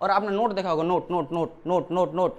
और आपने नोट देखा होगा, note note note note note note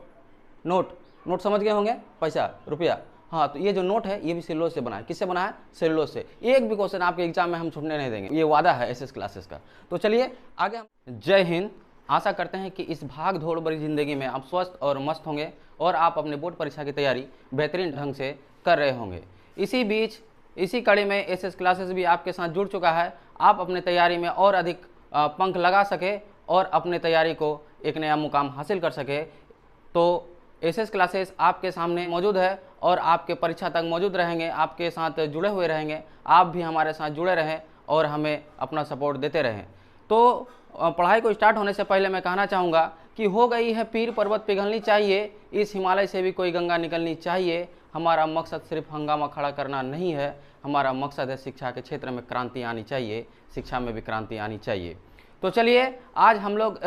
note note समझ गए होंगे, पैसा रुपया। हाँ, तो ये जो नोट है ये भी सेलुलोज से बना है। किससे बना है? सेलुलोज से। एक भी क्वेश्चन आपके एग्जाम में हम छूटने नहीं देंगे, ये वादा है एसएस क्लासेस का। तो चलिए आगे हम। जय हिंद। आशा करते हैं कि इस भाग दौड़ भरी जिंदगी में आप स्वस्थ और मस्त होंगे और आप अपने बोर्ड परीक्षा की तैयारी बेहतरीन ढंग से कर रहे होंगे। इसी बीच इसी कड़ी में एसएस क्लासेस भी आपके साथ जुड़ चुका है। आप अपने तैयारी में और अधिक पंख लगा सके और अपने तैयारी को एक नया मुकाम हासिल कर सके, तो एसएस क्लासेस आपके सामने मौजूद है और आपके परीक्षा तक मौजूद रहेंगे, आपके साथ जुड़े हुए रहेंगे। आप भी हमारे साथ जुड़े रहें और हमें अपना सपोर्ट देते रहें। तो पढ़ाई को स्टार्ट होने से पहले मैं कहना चाहूँगा कि हो गई है पीर पर्वत पिघलनी चाहिए, इस हिमालय से भी कोई गंगा निकलनी चाहिए। हमारा मकसद सिर्फ हंगामा खड़ा करना नहीं है, हमारा मकसद है शिक्षा के क्षेत्र में क्रांति आनी चाहिए, शिक्षा में भी क्रांति आनी चाहिए। तो चलिए आज हम लोग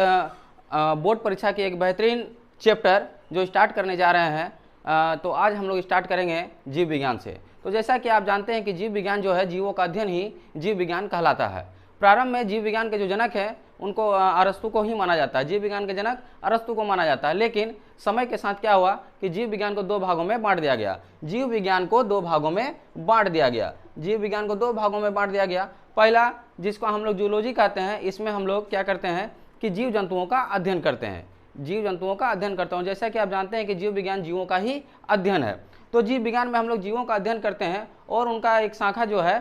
बोर्ड परीक्षा की एक बेहतरीन चैप्टर जो स्टार्ट करने जा रहे हैं, तो आज हम लोग स्टार्ट करेंगे जीव विज्ञान से। तो जैसा कि आप जानते हैं कि जीव विज्ञान जो है, जीवों का अध्ययन ही जीव विज्ञान कहलाता है। प्रारंभ में जीव विज्ञान के जो जनक हैं उनको अरस्तु को ही माना जाता है, जीव विज्ञान के जनक अरस्तु को माना जाता है। लेकिन समय के साथ क्या हुआ कि जीव विज्ञान को दो भागों में बांट दिया गया। जीव विज्ञान को दो भागों में बांट दिया गया। जीव विज्ञान को दो भागों में बांट दिया गया। पहला, जिसको हम लोग जूलॉजी कहते हैं, इसमें हम लोग क्या करते हैं कि जीव जंतुओं का अध्ययन करते हैं, जीव जंतुओं का अध्ययन करता हूँ। जैसा कि आप जानते हैं कि जीव विज्ञान जीवों का ही अध्ययन है। तो जीव विज्ञान में हम लोग जीवों का अध्ययन करते हैं और उनका एक शाखा जो है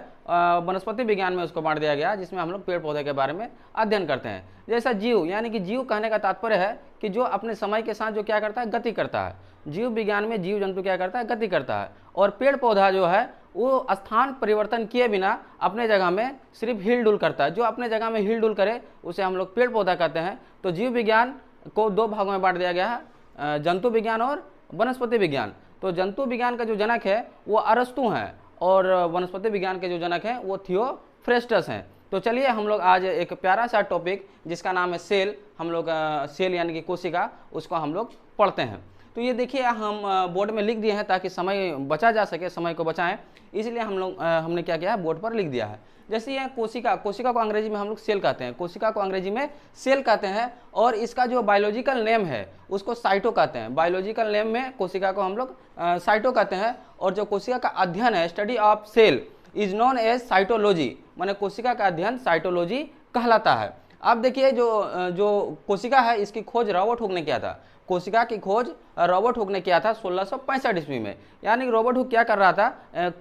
वनस्पति विज्ञान में उसको बांट दिया गया, जिसमें हम लोग पेड़ पौधे के बारे में अध्ययन करते हैं। जैसा जीव, यानी कि जीव कहने का तात्पर्य है कि जो अपने समय के साथ जो क्या करता है, गति करता है। जीव विज्ञान में जीव जंतु क्या करता है, गति करता है। और पेड़ पौधा जो है वो स्थान परिवर्तन किए बिना अपने जगह में सिर्फ हिल डुल करता है। जो अपने जगह में हिल डुल करे उसे हम लोग पेड़ पौधा कहते हैं। तो जीव विज्ञान को दो भागों में बांट दिया गया है, जंतु विज्ञान और वनस्पति विज्ञान। तो जंतु विज्ञान का जो जनक है वो अरस्तु हैं और वनस्पति विज्ञान के जो जनक हैं वो थियोफ्रेस्टस हैं। तो चलिए हम लोग आज एक प्यारा सा टॉपिक जिसका नाम है सेल, हम लोग सेल यानी कि कोशिका, उसको हम लोग पढ़ते हैं। तो ये देखिए हम बोर्ड में लिख दिए हैं ताकि समय बचा जा सके, समय को बचाएं, इसलिए हमने क्या किया है, बोर्ड पर लिख दिया है। जैसे ये कोशिका, कोशिका को अंग्रेजी में हम लोग सेल कहते हैं, कोशिका को अंग्रेजी में सेल कहते हैं। और इसका जो बायोलॉजिकल नेम है उसको साइटो कहते हैं। बायोलॉजिकल नेम में कोशिका को हम लोग साइटो कहते हैं। और जो कोशिका का अध्ययन है, study of cell is known as cytology, माने कोशिका का अध्ययन साइटोलॉजी कहलाता है। अब देखिए जो कोशिका है इसकी खोज रॉबर्ट हुक ने किया था। कोशिका की खोज रॉबर्ट हुक ने किया था 1665 ईस्वी में। यानी रॉबर्ट हुक क्या कर रहा था,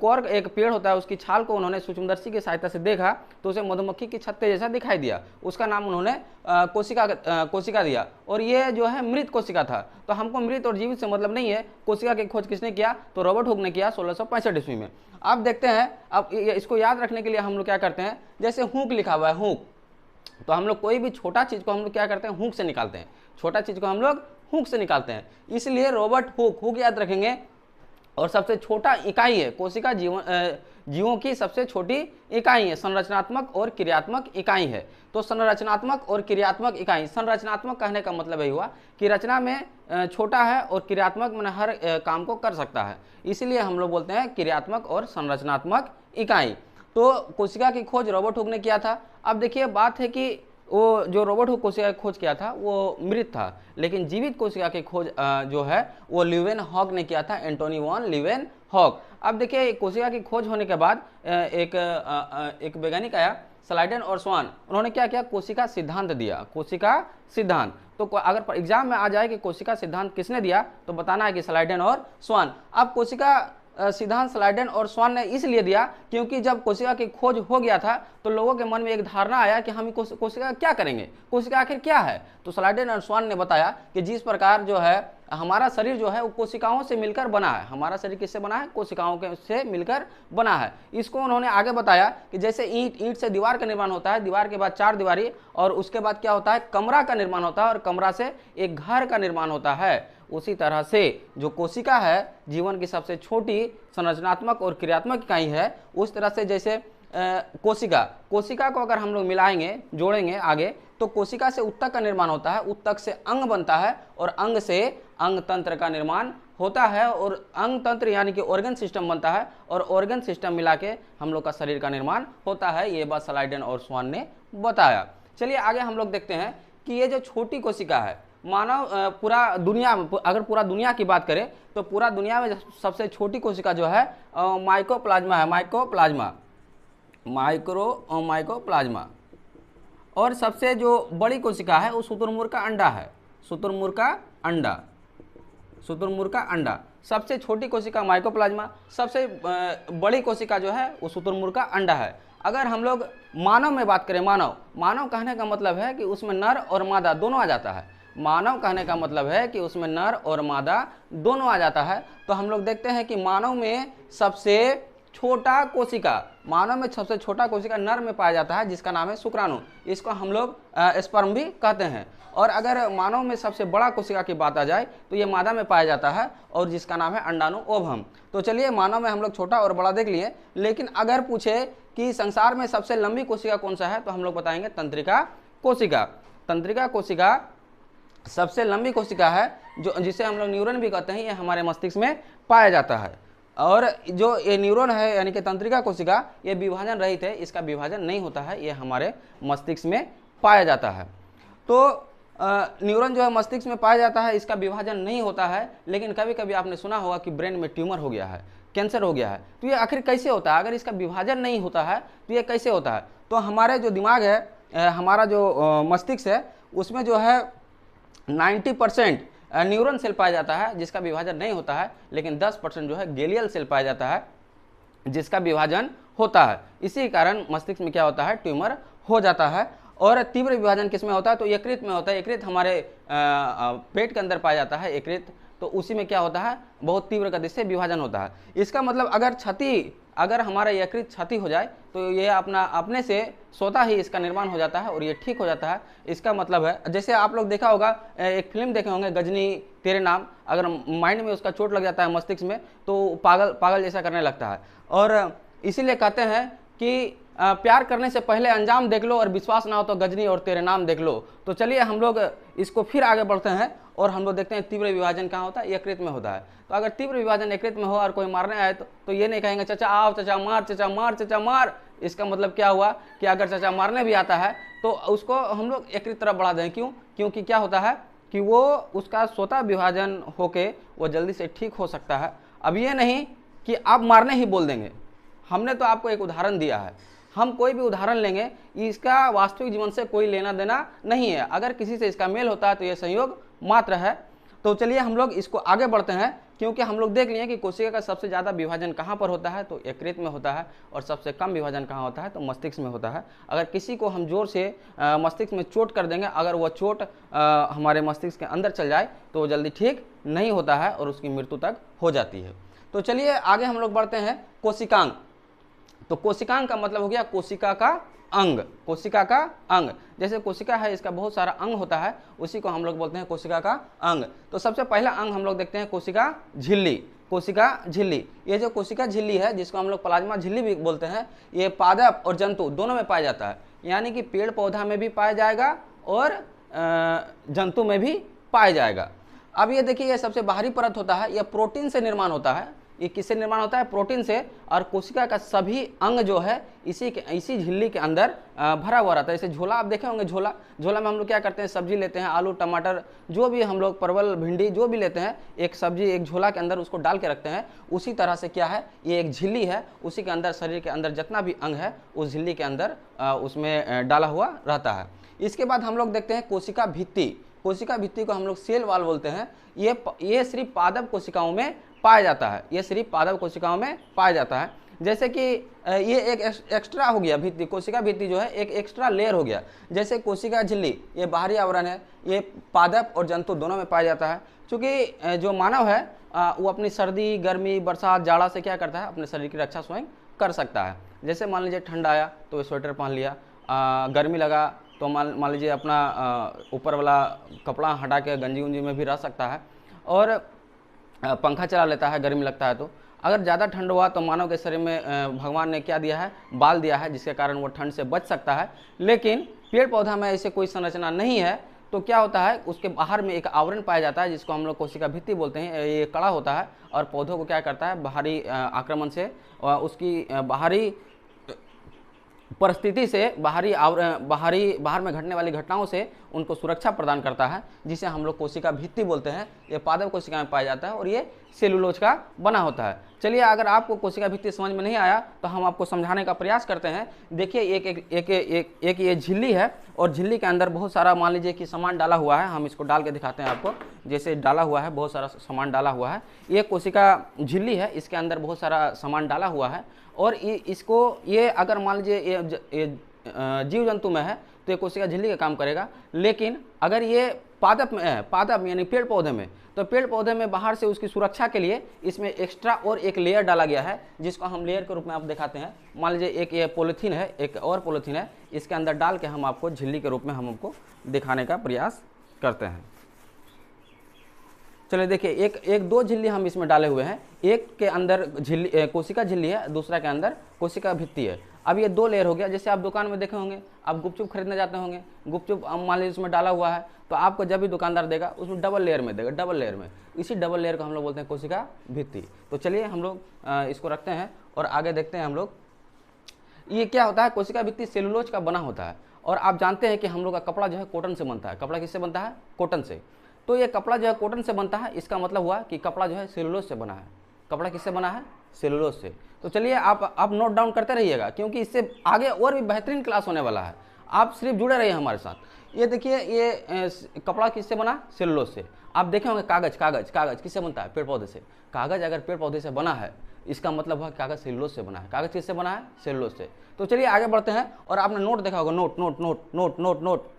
कॉर्क एक पेड़ होता है, उसकी छाल को उन्होंने सूक्ष्मदर्शी की सहायता से देखा तो उसे मधुमक्खी की छत्ते जैसा दिखाई दिया। उसका नाम उन्होंने कोशिका दिया। और ये जो है मृत कोशिका था। तो हमको मृत और जीवित से मतलब नहीं है। कोशिका की खोज किसने किया, तो रॉबर्ट हुक ने किया 1665 ईस्वी में। अब देखते हैं, अब इसको याद रखने के लिए हम लोग क्या करते हैं, जैसे हुक लिखा हुआ है, हुक, तो हम लोग कोई भी छोटा चीज को हम लोग क्या करते हैं, हुक से निकालते हैं। छोटा चीज को हम लोग हुक से निकालते हैं। इसलिए रॉबर्ट हुक, हुक याद रखेंगे। और सबसे छोटा इकाई है कोशिका, जीवों की सबसे छोटी इकाई है, संरचनात्मक और क्रियात्मक इकाई है। तो संरचनात्मक और क्रियात्मक इकाई, संरचनात्मक कहने का मतलब यही हुआ कि रचना में छोटा है और क्रियात्मक में हर काम को कर सकता है, इसीलिए हम लोग बोलते हैं क्रियात्मक और संरचनात्मक इकाई। तो कोशिका की खोज रॉबर्ट हुक ने किया था। अब देखिए बात है कि वो जो रॉबर्ट हुक कोशिका की खोज किया था वो मृत था, लेकिन जीवित कोशिका की खोज जो है वो ल्यूवेनहॉक ने किया था, एंटोनी वॉन ल्यूवेनहॉक। अब देखिए कोशिका की खोज होने के बाद एक वैज्ञानिक आया, स्लाइडन और स्वान, उन्होंने क्या किया, कोशिका सिद्धांत दिया, कोशिका सिद्धांत। तो अगर एग्जाम में आ जाए कि कोशिका सिद्धांत किसने दिया तो बताना है कि स्लाइडन और स्वान। अब कोशिका सिद्धांत स्लाइडन और स्वान ने इसलिए दिया क्योंकि जब कोशिका की खोज हो गया था तो लोगों के मन में एक धारणा आया कि हम कोशिका क्या करेंगे, कोशिका आखिर क्या है। तो स्लाइडन और स्वान ने बताया कि जिस प्रकार जो है हमारा शरीर जो है वो कोशिकाओं से मिलकर बना है। हमारा शरीर किससे बना है, कोशिकाओं से मिलकर बना है। इसको उन्होंने आगे बताया कि जैसे ईंट से दीवार का निर्माण होता है, दीवार के बाद चार दीवारी, और उसके बाद क्या होता है, कमरा का निर्माण होता है, और कमरा से एक घर का निर्माण होता है। उसी तरह से जो कोशिका है जीवन की सबसे छोटी संरचनात्मक और क्रियात्मक इकाई है। उस तरह से जैसे कोशिका को अगर हम लोग मिलाएंगे, जोड़ेंगे आगे, तो कोशिका से उत्तक का निर्माण होता है, उत्तक से अंग बनता है, और अंग से अंग तंत्र का निर्माण होता है, और अंग तंत्र यानी कि ऑर्गन सिस्टम बनता है, और ऑर्गन सिस्टम मिला के हम लोग का शरीर का निर्माण होता है। ये बात स्लाइडन और स्वान ने बताया। चलिए आगे हम लोग देखते हैं कि ये जो छोटी कोशिका है, मानव पूरा दुनिया में, अगर पूरा दुनिया की बात करें तो पूरा दुनिया में सबसे छोटी कोशिका जो है माइकोप्लाज्मा है, माइकोप्लाज्मा। और सबसे जो बड़ी कोशिका है वो शुतुरमुर्ग का अंडा है, शुतुरमुर्ग का अंडा। सबसे छोटी कोशिका माइकोप्लाज्मा, सबसे बड़ी कोशिका जो है वो शुतुरमुर्ग का अंडा है। अगर हम लोग मानव में बात करें, मानव कहने का मतलब है कि उसमें नर और मादा दोनों आ जाता है। मानव कहने का मतलब है कि उसमें नर और मादा दोनों आ जाता है। तो हम लोग देखते हैं कि मानव में सबसे छोटा कोशिका नर में पाया जाता है, जिसका नाम है शुक्राणु। इसको हम लोग स्पर्म भी कहते हैं। और अगर मानव में सबसे बड़ा कोशिका की बात आ जाए तो ये मादा में पाया जाता है, और जिसका नाम है अंडाणु ओवम। तो चलिए, मानव में हम लोग छोटा और बड़ा देख लिए। लेकिन अगर पूछे कि संसार में सबसे लंबी कोशिका कौन सा है, तो हम लोग बताएंगे तंत्रिका कोशिका। तंत्रिका कोशिका सबसे लंबी कोशिका है, जो जिसे हम लोग न्यूरॉन भी कहते हैं। ये हमारे मस्तिष्क में पाया जाता है। और जो ये न्यूरॉन है यानी कि तंत्रिका कोशिका, ये विभाजन रहित है, इसका विभाजन नहीं होता है, ये हमारे मस्तिष्क में पाया जाता है। तो न्यूरॉन जो है मस्तिष्क में पाया जाता है, इसका विभाजन नहीं होता है। लेकिन कभी कभी आपने सुना होगा कि ब्रेन में ट्यूमर हो गया है, कैंसर हो गया है, तो ये आखिर कैसे होता है? अगर इसका विभाजन नहीं होता है तो ये कैसे होता है? तो हमारे जो दिमाग है, हमारा जो मस्तिष्क है, उसमें जो है 90% न्यूरॉन सेल पाया जाता है जिसका विभाजन नहीं होता है। लेकिन 10% जो है गैलियल सेल पाया जाता है जिसका विभाजन होता है। इसी कारण मस्तिष्क में क्या होता है, ट्यूमर हो जाता है। और तीव्र विभाजन किसमें होता है? तो यकृत में होता है। यकृत हमारे पेट के अंदर पाया जाता है, यकृत। तो उसी में क्या होता है, बहुत तीव्र गति से विभाजन होता है। इसका मतलब अगर हमारा यकृत क्षति हो जाए तो ये अपने से स्वतः ही इसका निर्माण हो जाता है और ये ठीक हो जाता है। इसका मतलब है, जैसे आप लोग देखा होगा, एक फिल्म देखे होंगे गजनी तेरे नाम। अगर माइंड में उसका चोट लग जाता है, मस्तिष्क में, तो पागल जैसा करने लगता है। और इसीलिए कहते हैं कि प्यार करने से पहले अंजाम देख लो, और विश्वास ना हो तो गजनी और तेरे नाम देख लो। तो चलिए हम लोग इसको फिर आगे बढ़ते हैं और हम लोग देखते हैं तीव्र विभाजन कहाँ होता है, यकृत में होता है। तो अगर तीव्र विभाजन यकृत में हो और कोई मारने आए तो ये नहीं कहेंगे चाचा आओ, चाचा मार, चाचा मार, चाचा मार। इसका मतलब क्या हुआ कि अगर चाचा मारने भी आता है तो उसको हम लोग यकृत तरफ बढ़ा दें। क्यों? क्योंकि क्या होता है कि वो उसका स्वतः विभाजन होके वो जल्दी से ठीक हो सकता है। अब ये नहीं कि आप मारने ही बोल देंगे। हमने तो आपको एक उदाहरण दिया है, हम कोई भी उदाहरण लेंगे, इसका वास्तविक जीवन से कोई लेना देना नहीं है। अगर किसी से इसका मेल होता है तो यह संयोग मात्र है। तो चलिए हम लोग इसको आगे बढ़ते हैं, क्योंकि हम लोग देख लिए कि कोशिका का सबसे ज़्यादा विभाजन कहाँ पर होता है, तो यकृत में होता है। और सबसे कम विभाजन कहाँ होता है, तो मस्तिष्क में होता है। अगर किसी को हम जोर से मस्तिष्क में चोट कर देंगे, अगर वह चोट हमारे मस्तिष्क के अंदर चल जाए तो वो जल्दी ठीक नहीं होता है और उसकी मृत्यु तक हो जाती है। तो चलिए आगे हम लोग बढ़ते हैं, कोशिकांग। तो कोशिकांग का मतलब हो गया कोशिका का अंग, कोशिका का अंग। जैसे कोशिका है, इसका बहुत सारा अंग होता है, उसी को हम लोग बोलते हैं कोशिका का अंग। तो सबसे पहला अंग हम लोग देखते हैं कोशिका झिल्ली। कोशिका झिल्ली, ये जो कोशिका झिल्ली है, जिसको हम लोग प्लाज्मा झिल्ली भी बोलते हैं, ये पादप और जंतु दोनों में पाया जाता है। यानी कि पेड़ पौधा में भी पाया जाएगा और जंतु में भी पाया जाएगा। अब ये देखिए, ये सबसे बाहरी परत होता है, यह प्रोटीन से निर्माण होता है। ये किससे निर्माण होता है? प्रोटीन से। और कोशिका का सभी अंग जो है इसी झिल्ली के अंदर भरा हुआ रहता है। जैसे झोला आप देखे होंगे, झोला में हम लोग क्या करते हैं, सब्जी लेते हैं, आलू टमाटर जो भी हम लोग, परवल भिंडी जो भी लेते हैं, एक सब्जी एक झोला के अंदर उसको डाल के रखते हैं। उसी तरह से क्या है, ये एक झिल्ली है, उसी के अंदर शरीर के अंदर जितना भी अंग है उस झिल्ली के अंदर उसमें डाला हुआ रहता है। इसके बाद हम लोग देखते हैं कोशिका भित्ति। कोशिका भित्ति को हम लोग सेल वॉल बोलते हैं। ये सिर्फ पादप कोशिकाओं में पाया जाता है, ये सिर्फ पादप कोशिकाओं में पाया जाता है। जैसे कि ये एक एक्स्ट्रा हो गया भित्ति, कोशिका भित्ति जो है एक एक्स्ट्रा लेयर हो गया। जैसे कोशिका झिल्ली ये बाहरी आवरण है, ये पादप और जंतु दोनों में पाया जाता है। क्योंकि जो मानव है वो अपनी सर्दी गर्मी बरसात जाड़ा से क्या करता है, अपने शरीर की रक्षा स्वयं कर सकता है। जैसे मान लीजिए ठंड आया तो स्वेटर पहन लिया, गर्मी लगा तो मान लीजिए अपना ऊपर वाला कपड़ा हटा के गंजी उंजी में भी रह सकता है, और पंखा चला लेता है गर्मी लगता है तो। अगर ज़्यादा ठंड हुआ तो मानव के शरीर में भगवान ने क्या दिया है, बाल दिया है, जिसके कारण वो ठंड से बच सकता है। लेकिन पेड़ पौधा में ऐसे कोई संरचना नहीं है, तो क्या होता है, उसके बाहर में एक आवरण पाया जाता है जिसको हम लोग कोशिका भित्ति बोलते हैं। ये कड़ा होता है और पौधों को क्या करता है, बाहरी आक्रमण से, उसकी बाहरी परिस्थिति से, बाहर में घटने वाली घटनाओं से उनको सुरक्षा प्रदान करता है, जिसे हम लोग कोशिका भित्ति बोलते हैं। ये पादप कोशिका में पाया जाता है और ये सेलुलोज का बना होता है। चलिए, अगर आपको कोशिका भित्ति समझ में नहीं आया तो हम आपको समझाने का प्रयास करते हैं। देखिए, एक ये झिल्ली है और झिल्ली के अंदर बहुत सारा, मान लीजिए कि सामान डाला हुआ है। हम इसको डाल के दिखाते हैं आपको। जैसे डाला हुआ है, बहुत सारा सामान डाला हुआ है। ये कोशिका झिल्ली है, इसके अंदर बहुत सारा सामान डाला हुआ है और ये अगर मान लीजिए ये जीव जंतु में है तो ये कोशिका झिल्ली का काम करेगा। लेकिन अगर ये पादप में है, पादप यानी पेड़ पौधे में, तो पेड़ पौधे में बाहर से उसकी सुरक्षा के लिए इसमें एक्स्ट्रा और एक लेयर डाला गया है, जिसको हम लेयर के रूप में आप दिखाते हैं। मान लीजिए एक ये पॉलीथीन है, एक और पॉलीथीन है, इसके अंदर डाल के हम आपको झिल्ली के रूप में हम आपको दिखाने का प्रयास करते हैं। चलिए देखिए, एक दो झिल्ली हम इसमें डाले हुए हैं। एक के अंदर झिल्ली कोशिका झिल्ली है, दूसरा के अंदर कोशिका भित्ति है। अब ये दो लेयर हो गया। जैसे आप दुकान में देखे होंगे, आप गुपचुप खरीदने जाते होंगे, गुपचुप मान लीजिए उसमें डाला हुआ है, तो आपको जब भी दुकानदार देगा उसमें डबल लेयर में देगा, डबल लेयर में। इसी डबल लेयर को हम लोग बोलते हैं कोशिका भित्ति। तो चलिए हम लोग इसको रखते हैं और आगे देखते हैं हम लोग। ये क्या होता है, कोशिका भित्ति सेलुलोज का बना होता है। और आप जानते हैं कि हम लोग का कपड़ा जो है कॉटन से बनता है। कपड़ा किससे बनता है? कॉटन से। तो ये कपड़ा जो है कॉटन से बनता है, इसका मतलब हुआ कि कपड़ा जो है सेलुलोज से बना है। कपड़ा किससे बना है? सेलुलोज से। तो चलिए आप नोट डाउन करते रहिएगा, क्योंकि इससे आगे और भी बेहतरीन क्लास होने वाला है। आप सिर्फ जुड़े रहिए हमारे साथ। ये देखिए, ये कपड़ा किससे बना? सेलुलोज से। आप देखे होंगे कागज किससे बनता है? पेड़ पौधे से। कागज अगर पेड़ पौधे से बना है, इसका मतलब हुआ कागज सेलुलोज से बना है। कागज किससे बना है? सेलुलोज से। तो चलिए आगे बढ़ते हैं। और आपने नोट देखा होगा, note note note note note note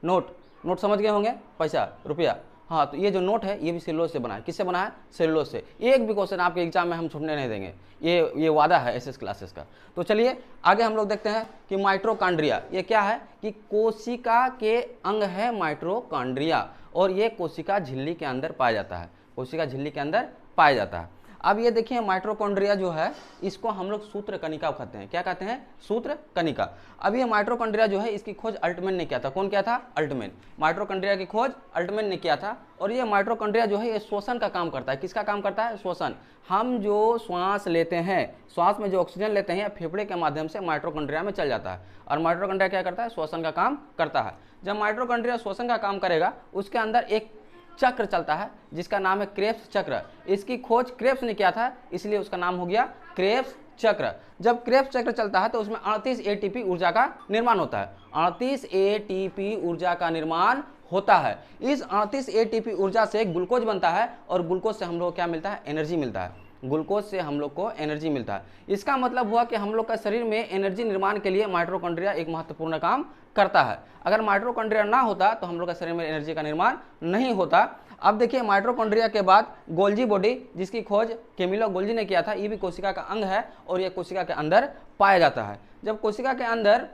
note note समझ गए होंगे, पैसा, रुपया। हाँ, तो ये जो नोट है ये भी सेलुलोज से बना है। किससे बना है? सेलुलोज से। एक भी क्वेश्चन आपके एग्जाम में हम छूटने नहीं देंगे, ये वादा है एसएस क्लासेस का। तो चलिए आगे हम लोग देखते हैं कि माइटोकॉन्ड्रिया ये क्या है, कि कोशिका के अंग है माइटोकॉन्ड्रिया, और ये कोशिका झिल्ली के अंदर पाया जाता है। कोशिका झिल्ली के अंदर पाया जाता है। अब ये देखिए, माइटोकॉन्ड्रिया जो है इसको हम लोग सूत्र कणिका कहते हैं। क्या कहते हैं? सूत्र कणिका। अब ये माइटोकॉन्ड्रिया जो है इसकी खोज अल्टमैन ने किया था। कौन किया था? अल्टमैन। माइटोकॉन्ड्रिया की खोज अल्टमैन ने किया था। और ये माइटोकॉन्ड्रिया जो है ये श्वसन का काम करता है। किसका काम करता है? श्वसन। हम जो श्वास लेते हैं, श्वास में जो ऑक्सीजन लेते हैं, फेफड़े के माध्यम से माइटोकॉन्ड्रिया में चल जाता है। और माइटोकॉन्ड्रिया क्या करता है? श्वसन का काम करता है। जब माइटोकॉन्ड्रिया श्वसन का काम करेगा, उसके अंदर एक चक्र चलता है जिसका नाम है क्रेब्स चक्र। इसकी खोज क्रेब्स ने किया था, इसलिए उसका नाम हो गया क्रेब्स चक्र। जब क्रेब्स चक्र चलता है तो उसमें 38 एटीपी ऊर्जा का निर्माण होता है। 38 एटीपी ऊर्जा का निर्माण होता है। इस 38 एटीपी ऊर्जा से ग्लूकोज बनता है और ग्लूकोज से हम लोग को क्या मिलता है? एनर्जी मिलता है। ग्लूकोज से हम लोग को एनर्जी मिलता है। इसका मतलब हुआ कि हम लोग का शरीर में एनर्जी निर्माण के लिए माइटोकॉन्ड्रिया एक महत्वपूर्ण काम करता है। अगर माइटोकॉन्ड्रिया ना होता तो हम लोग का शरीर में एनर्जी का निर्माण नहीं होता। अब देखिए, माइटोकॉन्ड्रिया के बाद गोल्जी बॉडी, जिसकी खोज कैमिलो गोल्जी ने किया था, ये भी कोशिका का अंग है और ये कोशिका के अंदर पाया जाता है। जब कोशिका के अंदर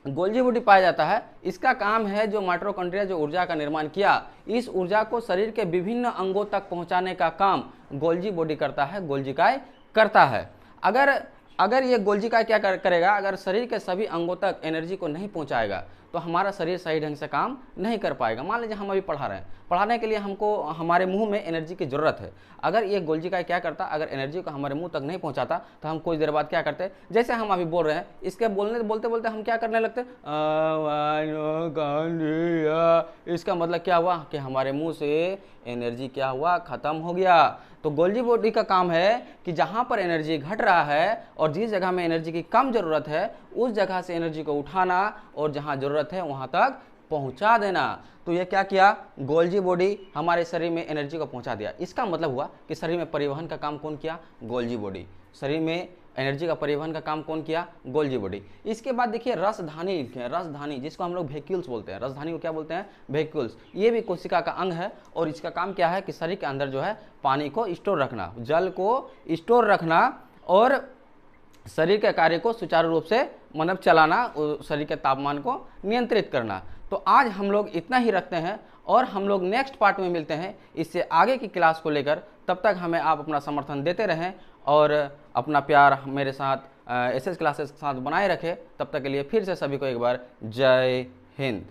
गोल्जी बॉडी पाया जाता है, इसका काम है जो माइटोकॉन्ड्रिया जो ऊर्जा का निर्माण किया, इस ऊर्जा को शरीर के विभिन्न अंगों तक पहुंचाने का काम गोल्जी बॉडी करता है, गोल्जिकाय करता है। अगर ये गोल्जिकाय क्या करेगा, अगर शरीर के सभी अंगों तक एनर्जी को नहीं पहुंचाएगा तो हमारा शरीर सही ढंग से काम नहीं कर पाएगा। मान लीजिए हम अभी पढ़ा रहे हैं, पढ़ाने के लिए हमको हमारे मुंह में एनर्जी की ज़रूरत है। अगर ये गोल्जिकाय क्या करता, अगर एनर्जी को हमारे मुंह तक नहीं पहुंचाता तो हम कुछ देर बाद क्या करते, जैसे हम अभी बोल रहे हैं, इसके बोलते बोलते हम क्या करने लगते, इसका मतलब क्या हुआ कि हमारे मुंह से एनर्जी क्या हुआ, खत्म हो गया। तो गोल्जी बॉडी का काम है कि जहां पर एनर्जी घट रहा है और जिस जगह में एनर्जी की कम जरूरत है, उस जगह से एनर्जी को उठाना और जहां जरूरत है वहां तक पहुंचा देना। तो ये क्या किया, गोल्जी बॉडी हमारे शरीर में एनर्जी को पहुंचा दिया। इसका मतलब हुआ कि शरीर में परिवहन का काम कौन किया, गोल्जी बॉडी। शरीर में एनर्जी का परिवहन का काम कौन किया, गोल्जी बॉडी। इसके बाद देखिए रसधानी, रसधानी जिसको हम लोग वेहिकल्स बोलते हैं, रसधानी को क्या बोलते हैं, वेहिकल्स। ये भी कोशिका का अंग है और इसका काम क्या है कि शरीर के अंदर जो है पानी को स्टोर रखना, जल को स्टोर रखना और शरीर के कार्य को सुचारू रूप से मतलब चलाना, शरीर के तापमान को नियंत्रित करना। तो आज हम लोग इतना ही रखते हैं और हम लोग नेक्स्ट पार्ट में मिलते हैं इससे आगे की क्लास को लेकर। तब तक हमें आप अपना समर्थन देते रहें और अपना प्यार मेरे साथ एसएस क्लासेस के साथ बनाए रखें। तब तक के लिए फिर से सभी को एक बार जय हिंद।